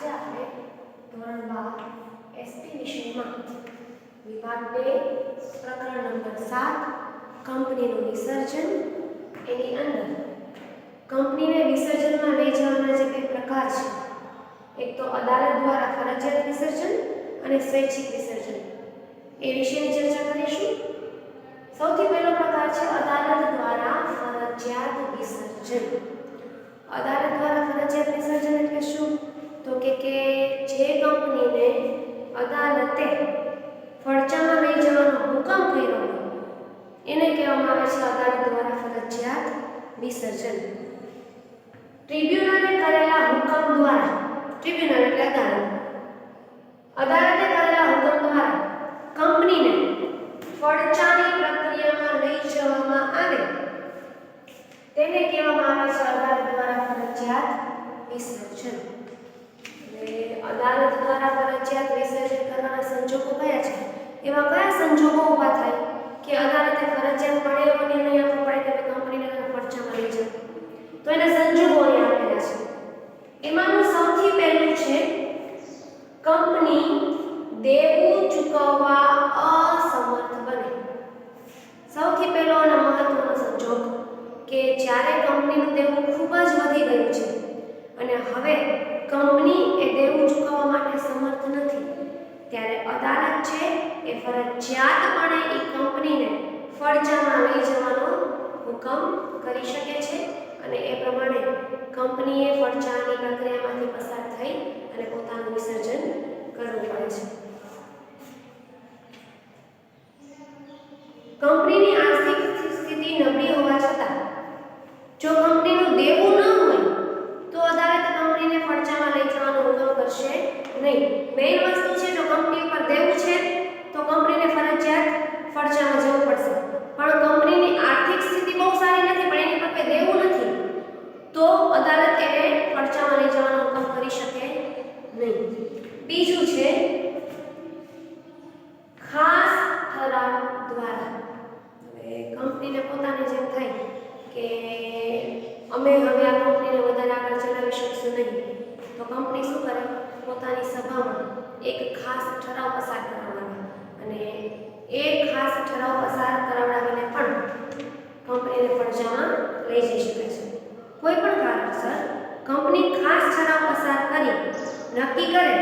આજે આપણે ધોરણ 12 એસપી વિષયમાં વિભાગ 2 પ્રકરણ નંબર 7 કંપનીનું વિસર્જન એની અંદર કંપનીને વિસર્જનમાં લઈ જવાના જે બે પ્રકાર છે, એક તો અદાલત દ્વારા ફરજિયાત વિસર્જન અને સ્વૈચ્છિક વિસર્જન, એ વિશેની ચર્ચા કરીશું. સૌથી પહેલો પ્રકાર છે અદાલત દ્વારા ફરજિયાત વિસર્જન. અદાલત દ્વારા ફરજિયાત વિસર્જન એટલે શું? તો કે જે કંપનીને અદાલતે ફરજામાં લઈ જવાનો હુકમ કર્યો હોય એને કહેવામાં આવે છે અદાલત દ્વારા ફરજિયાત વિસર્જન. ટ્રિબ્યુનલે કરેલા હુકમ દ્વારા, ટ્રિબ્યુનલ એટલે અદાલતે કરેલા હુકમ દ્વારા કંપનીને ફરજાની પ્રક્રિયામાં લઈ જવામાં આવે તેને કહેવામાં આવે છે અદાલત દ્વારા ફરજિયાત વિસર્જન. અદાલત દ્વારા ફરજિયાત વિસર્જન કરવાના સંજોગો કયા છે? એવા કયા સંજોગો ઊભા થાય કે અદાલતે ફરજિયાત પડે એવો નિર્ણય આપવો પડે કે કંપનીને ફરજામાં લઈ જાય? તો એના સંજોગો અહીં આપેલા છે. એમાંનું સૌથી પહેલું છે કંપની દેવું ચૂકવવા અસમર્થ બને. સૌથી પહેલો અને મહત્વનો સંજોગ કે જ્યારે કંપનીનું દેવું ખૂબ જ વધી ગયું છે અને હવે કંપની એ દેવું ચૂકવવા માટે સમર્થ નથી, ત્યારે અદાલત છે એ ફરજિયાતપણે એ કંપનીને ફરજામાં લઈ જવાનો હુકમ કરી શકે છે અને એ પ્રમાણે કંપનીએ ફરજાની પ્રક્રિયામાંથી પસાર થઈ અને પોતાનું વિસર્જન કરવું પડે છે. કંપનીની આર્થિક સ્થિતિ નબળી હોવા છતાં જો કંપનીનું દેવું ન હોય તો અદાલત કંપનીને ફરજામાં લઈ જવાનો હુકમ કરશે નહીં. મેઇન વસ્તુ છે જો કંપની પર દેવું છે તો કંપનીને ફરજિયાત ફરજામાં જવું પડશે, પણ કંપનીની આર્થિક સ્થિતિ બહુ સારી નથી પણ એની પાસે દેવું નથી તો અદાલત એને ફરજામાં લઈ જવાનો હુકમ કરી શકે નહીં. બીજું છે ખાસ ઠરાવ દ્વારા. હવે કંપનીને પોતાને જેમ થાય કે અમે હવે આ કંપનીને વધારે આગળ ચલાવી શકશું નહીં તો કંપની શું કરે? પોતાની સભામાં એક ખાસ ઠરાવ પસાર કરાવડાવે અને એ ખાસ ઠરાવ પસાર કરાવડાવીને પણ કંપનીને ફરજામાં લઈ જઈ શકે છે. કોઈ પણ કારણસર કંપની ખાસ ઠરાવ પસાર કરી નક્કી કરે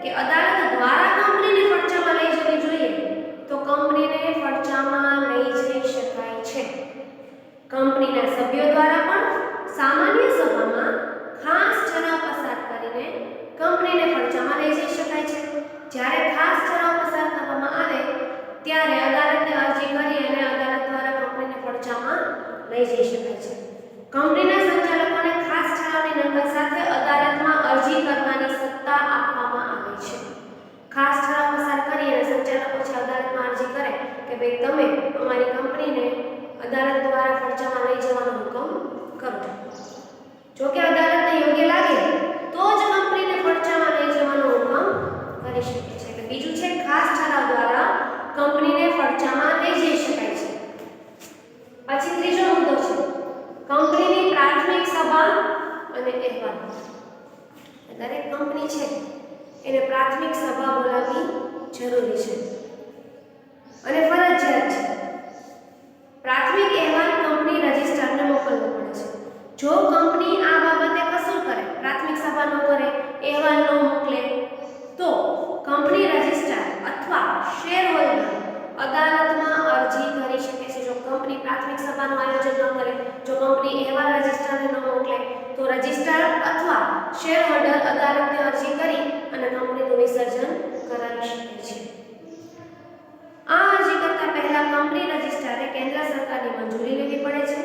કે અદાલત દ્વારા કંપનીને ફરજામાં લઈ જવી જોઈએ તો કંપનીને ફરજામાં લઈ જઈ શકાય છે. કંપનીના સભ્યો દ્વારા પણ સામાન્ય સભામાં ખાસ ઠરાવ પસાર કરીને કંપનીને ફરજામાં લઈ જઈ શકાય છે. જ્યારે ખાસ ઠરાવ પસાર કરવામાં આવે ત્યારે અદાલતને અરજી કરી અને અદાલત દ્વારા કંપનીને ફરજામાં લઈ જઈ શકાય છે. કંપનીના સંચાલકોને ખાસ ઠરાવની નકલ સાથે અદાલતમાં અરજી કરવાની સત્તા આપવામાં આવે છે. ખાસ ઠરાવ પસાર કરી અને સંચાલકો છે અદાલતમાં અરજી કરે કે ભાઈ તમે અમારી કંપનીને અદાલત દ્વારા ફરજામાં લઈ જવાનો હુકમ કરો. જો કે અદાલતને યોગ્ય લાગે તો જ કંપનીને ફરજામાં લઈ જવાનો હુકમ કરી શકે છે. એટલે બીજું છે ખાસ ઠરાવ દ્વારા કંપનીને ફરજામાં લઈ જઈ શકાય છે. પછી ત્રીજો મુદ્દો છે કંપનીની પ્રાથમિક સભા અને અહેવાલ. દરેક કંપની છે એને પ્રાથમિક સભા બોલાવવી જરૂરી છે અને ફરજિયાત છે. પ્રાથમિક અહેવાલ કંપની રજિસ્ટ્રારને મોકલવો પડે છે. જો કંપની આ બાબતે કસૂર કરે, પ્રાથમિક સભા ન કરે, અહેવાલ ન મોકલે તો કંપની રજિસ્ટ્રાર અથવા શેર હોલ્ડર અદાલતમાં અરજી કરી શકે છે. જો કંપની પ્રાથમિક સભાનું આયોજન ન કરે, જો કંપની અહેવાલ રજિસ્ટ્રારને ન મોકલે તો રજિસ્ટ્રાર અથવા શેર હોલ્ડર અદાલતને અરજી કરી અને કંપનીનું વિસર્જન કરાવી શકે છે. આ અરજી કરતા પહેલા કંપની રજિસ્ટ્રારે કેન્દ્ર સરકારની મંજૂરી લેવી પડે છે.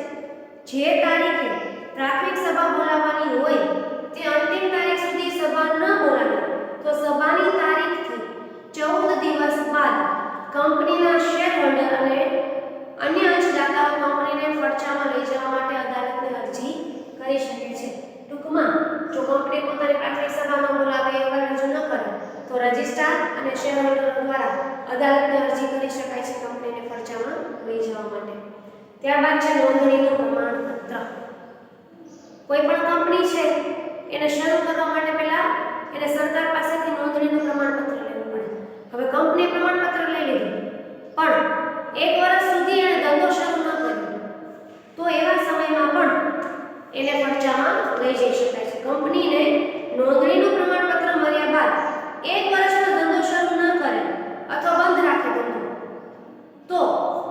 જે તારીખે પ્રાથમિક સભા બોલાવવાની હોય તે અંતિમ તારીખ સુધી સભા ન બોલાવે તો સભાની તારીખથી 14 દિવસ બાદ કંપનીના શેર હોલ્ડર અને અન્ય અંશદાતાઓ કંપનીને ફરજામાં લઈ જવા માટે અદાલતને અરજી કરી શકે છે. ટૂંકમાં જો કંપની પોતાની પ્રાથમિક સભા ન બોલાવે, અહેવાલ રજૂ ન કરે તો રજિસ્ટ્રાર અને શેર હોલ્ડર દ્વારા અદાલતને અરજી કરી શકાય છે કંપનીને ફરજામાં લઈ જવા માટે. ત્યારબાદ છે નોંધણીનું પ્રમાણપત્ર. કોઈ પણ કંપની છે એને શરૂ કરવા માટે પહેલા એને સરકાર પાસેથી નોંધણીનું પ્રમાણપત્ર લેવું પડે. હવે કંપનીએ પ્રમાણપત્ર લઈ લીધું પણ 1 વર્ષ સુધી એને ધંધો શરૂ ન કર્યો તો એવા સમયમાં પણ એને ફરજામાં લઈ જઈ શકાય છે. કંપનીને નોંધણીનું પ્રમાણપત્ર મળ્યા બાદ 1 વર્ષનો ધંધો શરૂ ન કરે અથવા બંધ રાખે ધંધો તો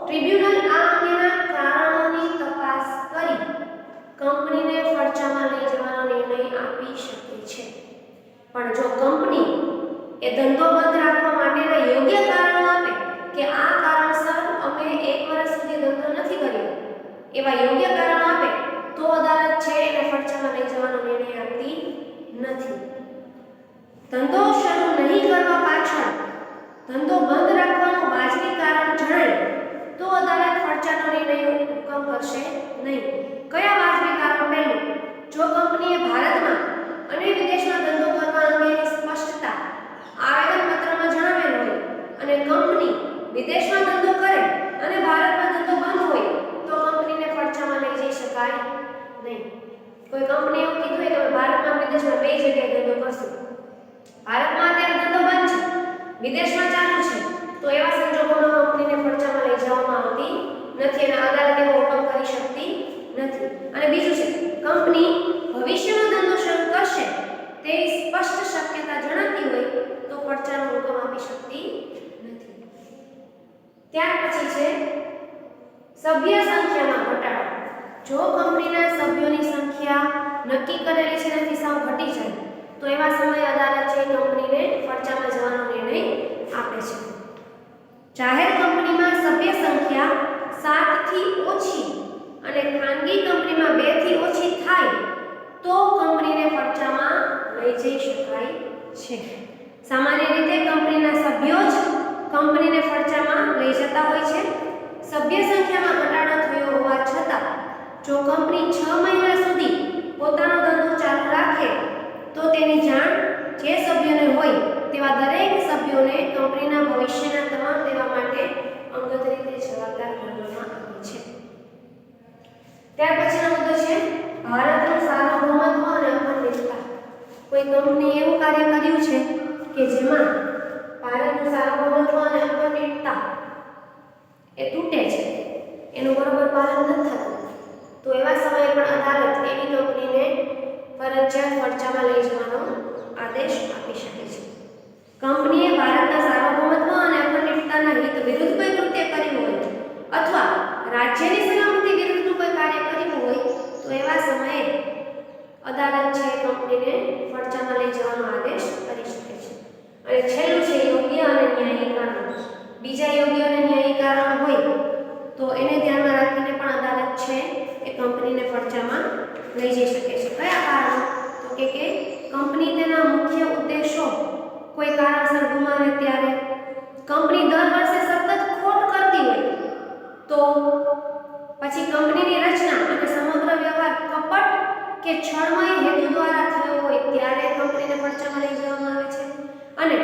ટ્રિબ્યુનલ આ અંગેના કારણોની તપાસ કરી કંપનીને ફરજામાં લઈ જવાનો નિર્ણય આપી શકે છે. પણ જો કંપની એ ધંધો બંધ રાખવા માટેના યોગ્ય કારણો આપે કે આ કારણસર અમે 1 વર્ષ સુધી ધંધો નથી કર્યો એવા યોગ્ય કારણો આપે તો અદાલત છે એને ફરજામાં લઈ જવાનો નિર્ણય આપતી નથી. ધંધો શરૂ નહીં કરવા પાછળ ધંધો બંધ રાખવાનું વાજબી કારણ જણાય તો અદાલત ફરજાનો નિર્ણય હુકમ કરશે નહીં. કયા વાજબી કારણ? પહેલું, જો કંપનીએ ભારતમાં અને વિદેશમાં ધંધો કરવા અંગેની સ્પષ્ટતા આવેદનપત્રમાં જણાવેલ હોય અને કંપની વિદેશમાં ધંધો કરે અને ભારતમાં ધંધો બંધ હોય તો કંપનીને ફરજામાં લઈ જઈ શકાય નહીં. કોઈ કંપની એવું કીધું હોય કે અમે ભારતમાં વિદેશમાં બે જગ્યાએ ધંધો કરશું, ભારતમાં અત્યારે ધંધો બંધ છે, વિદેશમાં ચાલુ છે, તો એવા સંજોગોમાં કંપનીને ફરજામાં લઈ જવામાં આવતી નથી અને અદાલત એવો હુકમ કરી શકતી નથી. અને બીજું છે, કંપની ભવિષ્યમાં ધંધો શરૂ કરશે તેવી સ્પષ્ટ શક્યતા જણાતી હોય તો ફરજાનો હુકમ આપી શકતી નથી. ત્યાર પછી છે સભ્ય સંખ્યામાં ઘટાડો. જો કંપનીના સભ્યોની સંખ્યા નક્કી કરેલી છે તેનાથી સાવ ઘટી જાય તો એવા સમયે અદાલત છે કંપનીને ફરજામાં જવાનો નિર્ણય આપે છે. જાહેર કંપનીમાં સભ્ય સંખ્યા 7 થી ઓછી અને ખાનગી કંપનીમાં 2 થી ઓછી થાય તો કંપનીને ફરજામાં લઈ જઈ શકાય છે. સામાન્ય રીતે કંપનીના સભ્યો જ કંપનીને ફરજામાં લઈ જતા હોય છે. સભ્ય સંખ્યામાં ઘટાડો થયો હોવા છતાં જો કંપની 6 મહિના સુધી પોતાનો ધંધો ચાલુ રાખે તો તેની જાણ જે સભ્યોને હોય તેવા દરેક સભ્યોને કંપનીના ભવિષ્યના તમામ દેવા માટે અંગત રીતે જવાબદાર ગણવામાં આવે છે. ત્યાર પછીનો મુદ્દો છે ભારતનું સાર્વભૌમત્વ અને અખંડિતતા. કોઈ કંપની એવું કાર્ય કર્યું છે કે જેમાં ભારતનું સાર્વભૌમત્વ અને અખંડિતતા એ તૂટે છે, એનું બરોબર પાલન નથી થતું તો એવા સમયે પણ અદાલત એવી કંપનીને ફરજિયાત ફરજામાં લઈ જવાનો આદેશ આપી શકે છે. કંપનીએ ભારતના સાર્વભૌમત્વ અને અખંડિતતાના હિત વિરુદ્ધ કોઈ કૃત્ય કર્યું હોય અથવા રાજ્યની સલામતી વિરુદ્ધનું કોઈ કાર્ય કર્યું હોય તો એવા સમયે અદાલત છે કંપનીને ફરજામાં લઈ જવાનો આદેશ કરી શકે છે. અને છેલ્લું છે યોગ્ય અને ન્યાયી કારણ. બીજા યોગ્ય અને ન્યાયી કારણ હોય તો એને ધ્યાનમાં રાખીને પણ અદાલત છે એ કંપનીને ફરજામાં લઈ જઈ શકે છે. કયા કારણો? તો કે કંપની તેના મુખ્ય ઉદ્દેશો કોઈ કારણસર ગુમાવે ત્યારે, કંપની દર વર્ષે સતત ખોટ કરતી હોય તો, પછી કંપનીની રચના અને સમગ્ર વ્યવહાર કપટ કે છળમય હેતુ દ્વારા થયો હોય ત્યારે કંપનીને ફરજામાં લઈ જવામાં આવે છે. અને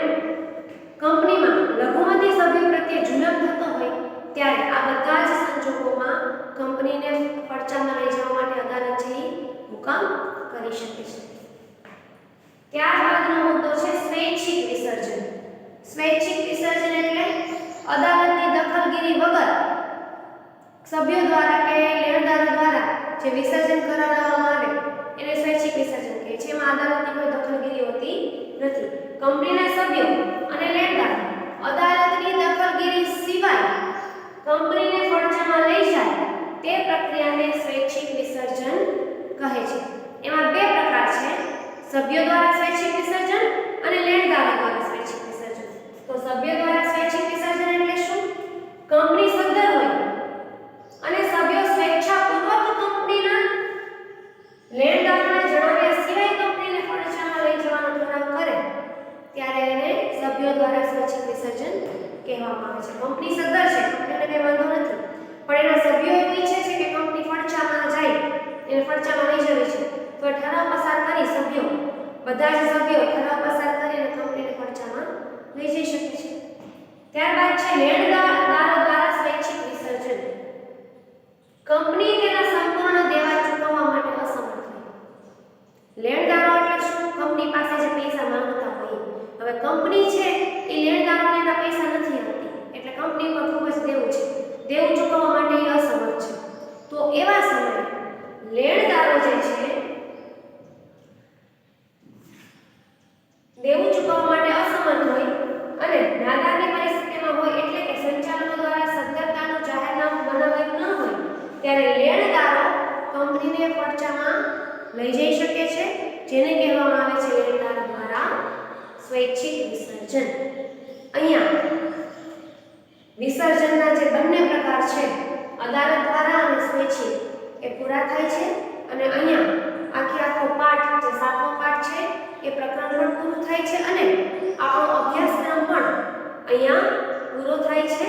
કંપનીમાં લઘુમતી સભ્ય પ્રત્યે જુલમ થતો હોય ત્યારે આ બધા જ સંજોગોમાં કંપનીને ફરજામાં લઈ જવા માટે અદાલત છે હુકમ કરી શકે છે. ત્યારબાદનો મુદ્દો છે સ્વૈચ્છિક વિસર્જન. સ્વૈચ્છિક વિસર્જન એટલે અદાલતની દખલગીરી વગર સભ્યો દ્વારા કે લેણદારો દ્વારા જે વિસર્જન કરાવવામાં આવે એને સ્વૈચ્છિક વિસર્જન કહે છે. એમાં અદાલતની કોઈ દખલગીરી હોતી નથી. કંપનીના સભ્યો અને લેણદાર અદાલતની દખલગીરી સિવાય કંપનીને ફરજામાં લઈ જાય તે પ્રક્રિયાને સ્વૈચ્છિક વિસર્જન કહે છે. એમાં બે પ્રકાર છે, સભ્યો દ્વારા સ્વૈચ્છિક વિસર્જન અને લેણદારો દ્વારા સ્વૈચ્છિક વિસર્જન. તો સભ્યો દ્વારા સ્વૈચ્છિક વિસર્જન એટલે શું? કંપની સદ્ધર હોય અને સભ્યો સ્વેચ્છાપૂર્વક કંપનીના લેણદારોને જણાવ્યા સિવાય કંપનીને ફરજામાં લઈ જવાનો ઠરાવ કરે ત્યારે એને સભ્યો દ્વારા સ્વૈચ્છિક વિસર્જન કહેવામાં આવે છે. કંપની સદ્ધર છે, કંપનીને કંઈ વાંધો નથી, પણ એના સભ્યો એવું ઈચ્છે છે કે કંપની ફરજામાં જાય, એને ફરજામાં લઈ જવી છે તો ઠરાવ પસાર કરી સભ્યો, બધા જ સભ્યો ઠરાવ પસાર કરીને કંપનીને ફરજામાં લઈ જઈ શકે છે. ત્યારબાદ છે લેણદારો દ્વારા સ્વૈચ્છિક વિસર્જન. કંપની તેના સંપૂર્ણ દેવા ચૂકવવા માટે અસમર્થ હોય. લેણદારો એટલે શું? કંપની પાસે જે પૈસા માંગતા લેણદારો જે છે દેવું ચૂકવવા માટે અસમર્થ હોય અને નાદારની પરિસ્થિતિમાં હોય એટલે કે સંચાલકો દ્વારા સદ્ધરતાનું જાહેરનામું બનાવાયું ન હોય ત્યારે લેણદારો કંપનીને પડચામાં લઈ જઈ શકે છે, જેને કહેવામાં આવે છે લેણદારો દ્વારા સ્વૈચ્છિક વિસર્જન. અહીંયા વિસર્જનના જે બંને પ્રકાર છે અદાલત દ્વારા અને સ્વૈચ્છિક એ પૂરા થાય છે અને અહીંયા આખો પાઠ જે 7મો પાઠ છે એ પ્રકરણ પણ પૂરું થાય છે અને આપણો અભ્યાસક્રમ પણ અહીંયા પૂરો થાય છે.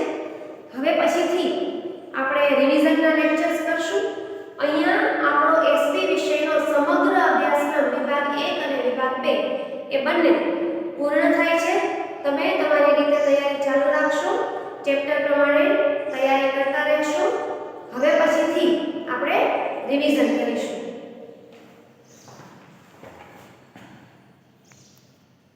હવે પછીથી આપણે રિવિઝનના લેક્ચર્સ કરશું. અહીંયા આપણો એસપી વિષયનો સમગ્ર અભ્યાસક્રમ વિભાગ 1 અને વિભાગ 2 એ બંને પૂર્ણ થાય છે. તમે તમારી રીતે તૈયારી ચાલુ રાખશો, ચેપ્ટર પ્રમાણે તૈયારી કરતા રહેશો. હવે પછીથી આપણે રિવિઝન કરીશું.